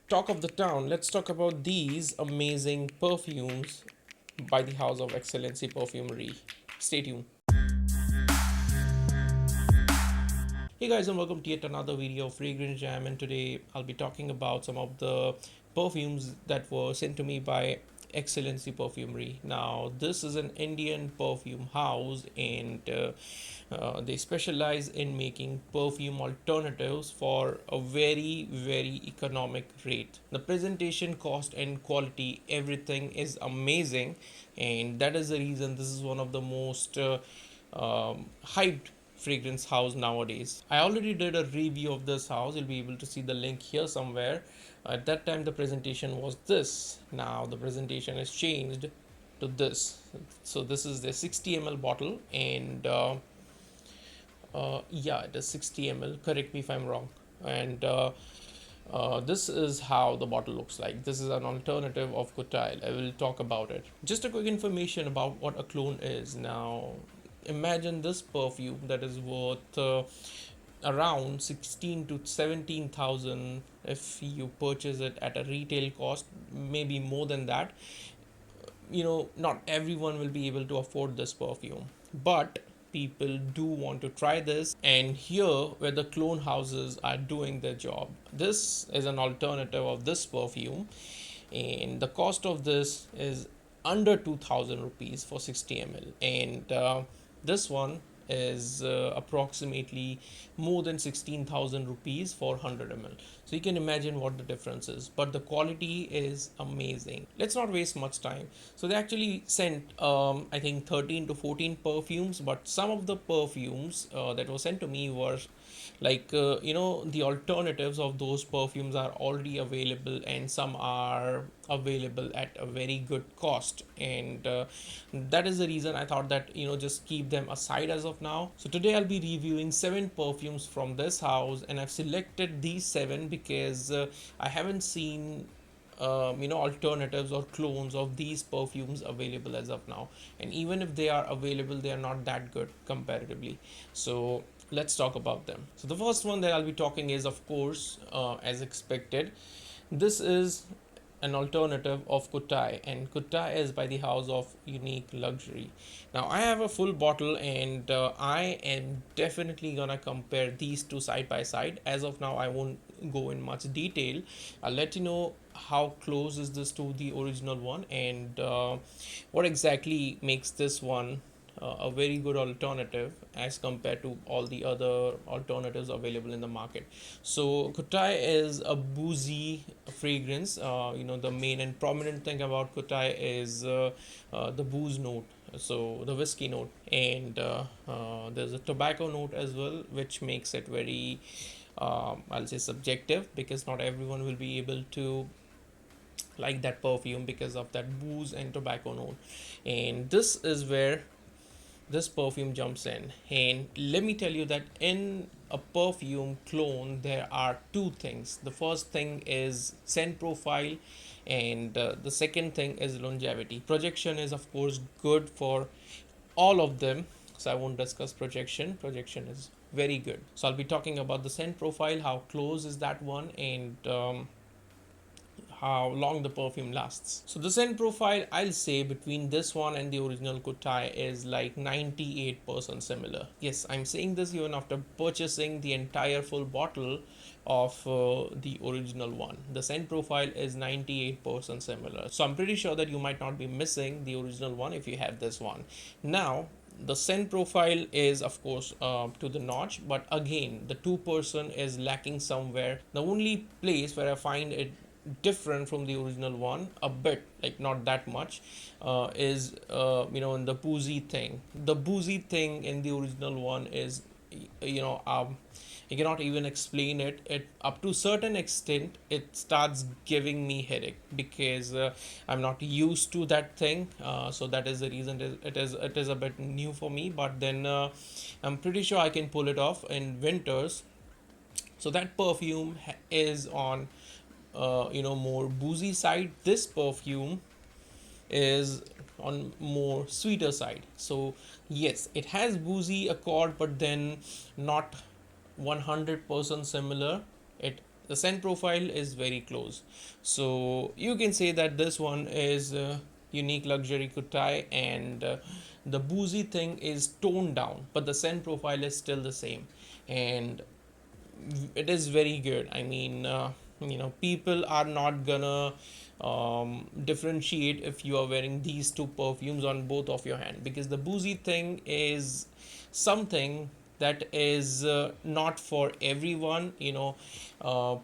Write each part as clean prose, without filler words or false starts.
Talk of the town, let's talk about these amazing perfumes by the house of Xlnc Perfumery. Stay tuned. Hey guys, and welcome to yet another video of Fragrance Jam, and today I'll be talking about some of the perfumes that were sent to me by Xlnc Perfumery. Now this is an Indian perfume house, and they specialize in making perfume alternatives for a very economic rate. The presentation, cost and quality, everything is amazing, and that is the reason this is one of the most hyped fragrance house nowadays. I already did a review of this house. You'll be able to see the link here somewhere. At that time the presentation was this. Now the presentation has changed to this. So this is the 60 ml bottle, and yeah, it is 60 ml, correct me if I'm wrong. And this is how the bottle looks like. This is an alternative of Kutai. I will talk about it. Just a quick information about what a clone is. Now imagine this perfume that is worth around 16 to 17,000 if you purchase it at a retail cost, maybe more than that. Not everyone will be able to afford this perfume, but people do want to try this, and here where the clone houses are doing their job. This is an alternative of this perfume, and the cost of this is under 2000 rupees for 60 ml, and this one is approximately more than 16,000 rupees for 100 ml. So you can imagine what the difference is, but the quality is amazing. Let's not waste much time. So they actually sent I think 13 to 14 perfumes, but some of the perfumes that were sent to me were like the alternatives of those perfumes are already available, and some are available at a very good cost, and that is the reason I thought that just keep them aside as of now. So today I'll be reviewing 7 perfumes from this house, and I've selected these 7 because I haven't seen alternatives or clones of these perfumes available as of now, and even if they are available, they are not that good comparatively. So let's talk about them. So the first one that I'll be talking is, of course, as expected, this is an alternative of Kutai, and Kutai is by the house of Unique Luxury. Now I have a full bottle, and I am definitely gonna compare these two side by side. As of now I won't go in much detail. I'll let you know how close is this to the original one, and what exactly makes this one a very good alternative as compared to all the other alternatives available in the market. So Kutai is a boozy fragrance. The main and prominent thing about Kutai is the booze note, so the whiskey note, and there's a tobacco note as well, which makes it very I'll say subjective, because not everyone will be able to like that perfume because of that booze and tobacco note. And this is where this perfume jumps in, and let me tell you that in a perfume clone there are two things. The first thing is scent profile, and the second thing is longevity. Projection is of course good for all of them, so I won't discuss projection is very good. So I'll be talking about the scent profile, how close is that one, and how long the perfume lasts. So the scent profile, I'll say between this one and the original Kutai is like 98% similar. Yes, I'm saying this even after purchasing the entire full bottle of the original one. The scent profile is 98% similar. So I'm pretty sure that you might not be missing the original one if you have this one. Now the scent profile is of course to the notch, but again the 2% is lacking somewhere. The only place where I find it different from the original one a bit, like not that much, is in the boozy thing. The boozy thing in the original one is you cannot even explain it. It up to certain extent it starts giving me headache, because I'm not used to that thing, so that is the reason it is a bit new for me, but then I'm pretty sure I can pull it off in winters. So that perfume is on more boozy side. This perfume is on more sweeter side. So yes, it has boozy accord, but then not 100% similar. It the scent profile is very close. So you can say that this one is unique luxury kutai, and the boozy thing is toned down, but the scent profile is still the same, and it is very good. I mean, people are not gonna differentiate if you are wearing these two perfumes on both of your hand, because the boozy thing is something that is not for everyone.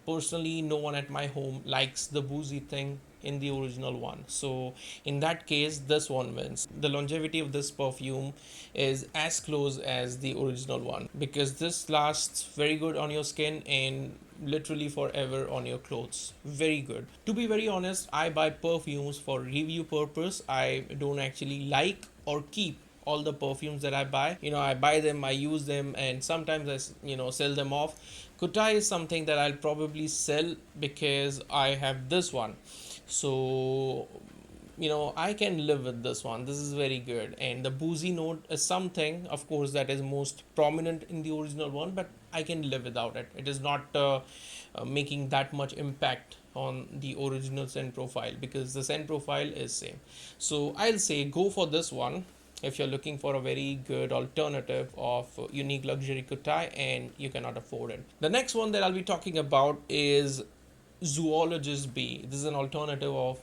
Personally, no one at my home likes the boozy thing in the original one, so in that case this one wins. The longevity of this perfume is as close as the original one, because this lasts very good on your skin and literally forever on your clothes. Very good. To be very honest, I buy perfumes for review purpose. I don't actually like or keep all the perfumes that I buy. I buy them, I use them, and sometimes I sell them off. Kutai is something that I'll probably sell because I have this one. So I can live with this one. This is very good. And the boozy note is something, of course, that is most prominent in the original one, but I can live without it. It is not making that much impact on the original scent profile, because the scent profile is same. So I'll say go for this one if you're looking for a very good alternative of unique luxury kutai and you cannot afford it. The next one that I'll be talking about is Zoologist B. This is an alternative of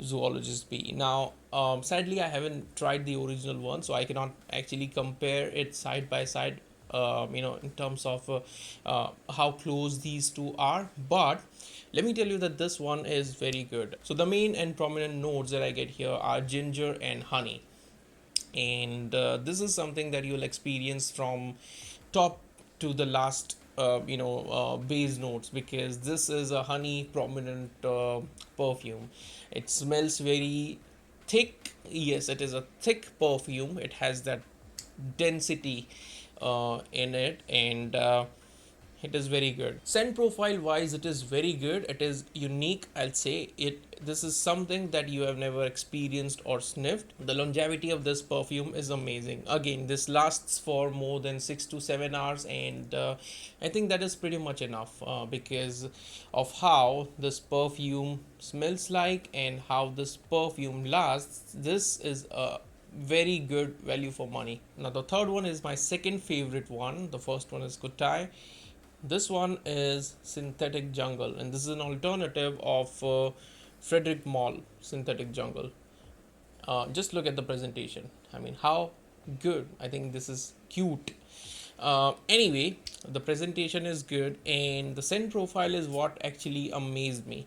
Zoologist B. Now, sadly, I haven't tried the original one, so I cannot actually compare it side by side, in terms of how close these two are. But let me tell you that this one is very good. So the main and prominent notes that I get here are ginger and honey. And this is something that you'll experience from top to the last base notes, because this is a honey prominent perfume. It smells very thick. Yes, it is a thick perfume. It has that density in it, and it is very good. Scent profile wise, it is very good. It is unique, I'll say. This is something that you have never experienced or sniffed. The longevity of this perfume is amazing. Again, this lasts for more than 6 to 7 hours, and I think that is pretty much enough because of how this perfume smells like and how this perfume lasts. This is a very good value for money. Now the third one is my second favorite one. The first one is Kutai. This one is Synthetic Jungle, and this is an alternative of Frederick Mall Synthetic Jungle. Just look at the presentation. I mean, how good. I think this is cute. Anyway, the presentation is good, and the scent profile is what actually amazed me.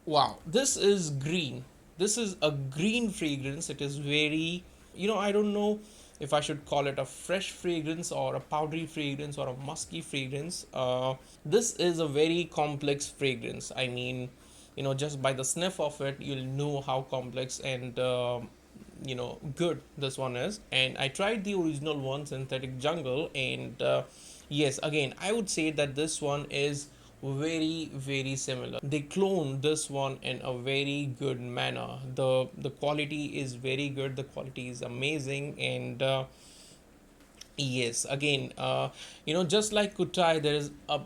Wow, this is green. This is a green fragrance. It is very, I don't know if I should call it a fresh fragrance or a powdery fragrance or a musky fragrance. This is a very complex fragrance. I mean, just by the sniff of it, you'll know how complex and good this one is. And I tried the original one, Synthetic Jungle, and yes, again, I would say that this one is very similar. They clone this one in a very good manner. The quality is very good. The quality is amazing, and yes, again, just like Kutai, there is a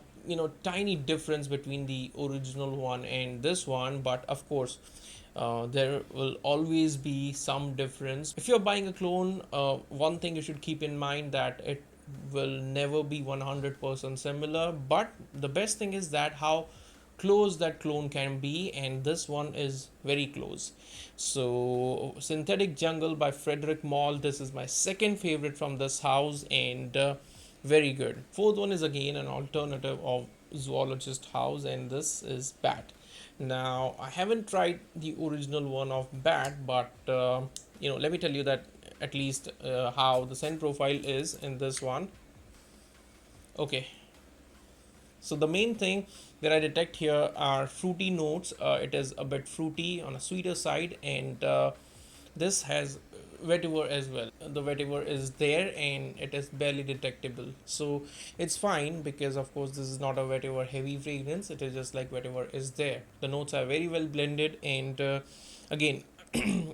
tiny difference between the original one and this one, but of course there will always be some difference. If you're buying a clone, one thing you should keep in mind that it will never be 100% similar, but the best thing is that how close that clone can be, and this one is very close. So Synthetic Jungle by Frederick Mall, this is my second favorite from this house, and very good. Fourth one is again an alternative of Zoologist House, and this is Bat. Now I haven't tried the original one of Bat, but let me tell you that at least how the scent profile is in this one. Okay, so the main thing that I detect here are fruity notes. It is a bit fruity on a sweeter side, and this has vetiver as well. The vetiver is there and it is barely detectable, so it's fine, because of course this is not a vetiver heavy fragrance. It is just like vetiver is there. The notes are very well blended, and again,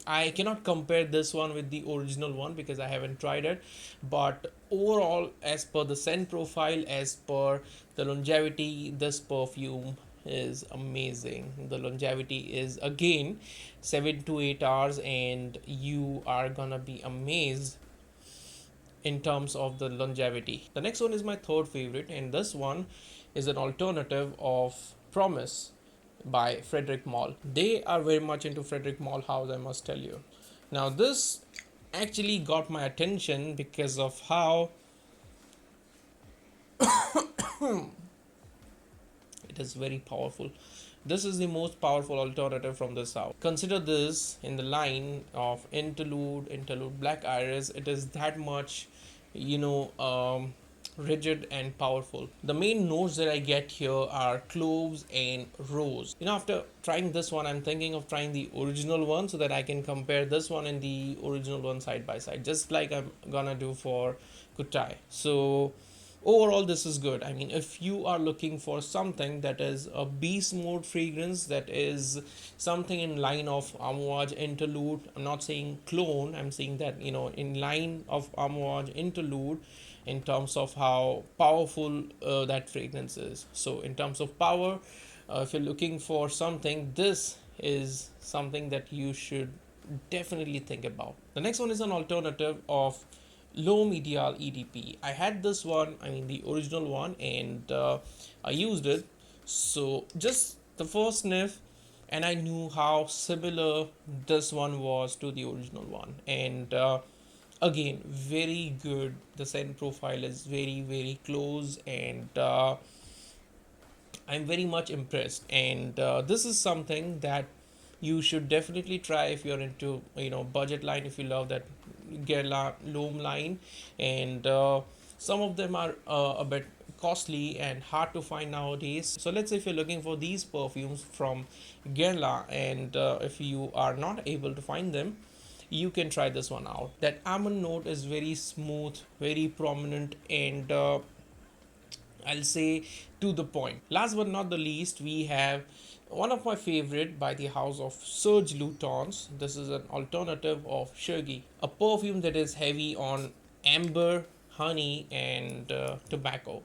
I cannot compare this one with the original one because I haven't tried it, but overall, as per the scent profile, as per the longevity, this perfume is amazing. The longevity is again 7 to 8 hours, and you are gonna be amazed in terms of the longevity. The next one is my third favorite, and this one is an alternative of Promise by Frederick Malle. They are very much into Frederick Malle house, I must tell you. Now, this actually got my attention because of how it is very powerful. This is the most powerful alternative from this house. Consider this in the line of interlude black iris. It is that much, rigid and powerful. The main notes that I get here are cloves and rose. After trying this one, I'm thinking of trying the original one so that I can compare this one and the original one side by side, just like I'm gonna do for Kutai. So overall, this is good. I mean, if you are looking for something that is a beast mode fragrance, that is something in line of Amouage interlude, I'm not saying clone, I'm saying that in line of Amouage interlude, in terms of how powerful that fragrance is. So in terms of power, if you're looking for something, this is something that you should definitely think about. The next one is an alternative of low medial EDP. I had this one, I mean the original one, and I used it. So just the first sniff, and I knew how similar this one was to the original one. And again, very good. The scent profile is very close, and I'm very much impressed. And this is something that you should definitely try if you're into budget line, if you love that Guerlain L'Homme line. And some of them are a bit costly and hard to find nowadays. So let's say if you're looking for these perfumes from Guerlain, and if you are not able to find them, you can try this one out. That almond note is very smooth, very prominent, and I'll say to the point. Last but not the least, we have one of my favorite by the house of Serge Lutens. This is an alternative of Shergi, a perfume that is heavy on amber, honey, and tobacco.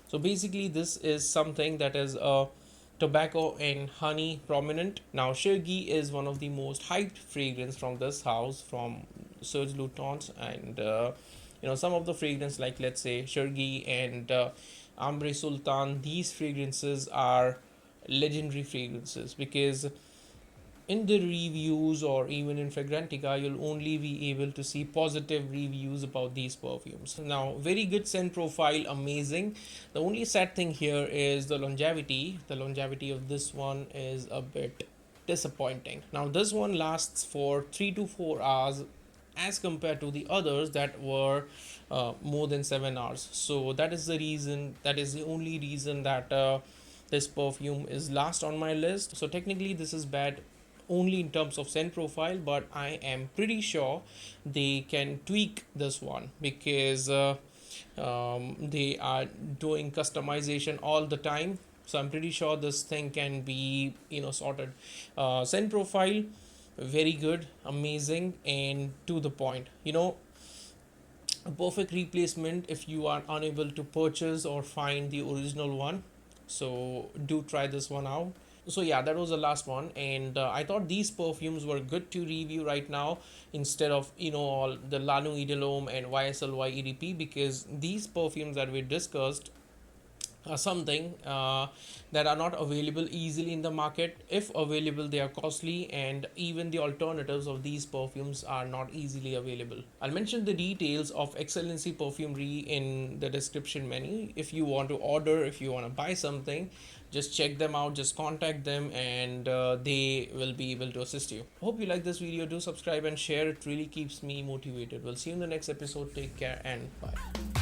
So basically, this is something that is tobacco and honey prominent. Now, Shergi is one of the most hyped fragrance from this house, from Serge Lutens, and some of the fragrance, like let's say Shergi and Ambre Sultan, these fragrances are legendary fragrances, because in the reviews or even in Fragrantica, you'll only be able to see positive reviews about these perfumes. Now, very good scent profile, amazing. The only sad thing here is the longevity. The longevity of this one is a bit disappointing. Now, this one lasts for 3 to 4 hours as compared to the others that were more than 7 hours. So that is the only reason that this perfume is last on my list. So technically this is bad only in terms of scent profile, but I am pretty sure they can tweak this one, because they are doing customization all the time. So I'm pretty sure this thing can be sorted. Scent profile, very good, amazing, and to the point. A perfect replacement if you are unable to purchase or find the original one. So do try this one out. So yeah, that was the last one, and I thought these perfumes were good to review right now instead of all the La Nuit de l'Homme and YSL EDP, because these perfumes that we discussed are something that are not available easily in the market. If available, they are costly, and even the alternatives of these perfumes are not easily available. I'll mention the details of Xlnc Perfumery in the description menu. If you want to order, if you want to buy something, just check them out, just contact them, and they will be able to assist you. Hope you like this video. Do subscribe and share. It really keeps me motivated. We'll see you in the next episode. Take care and bye.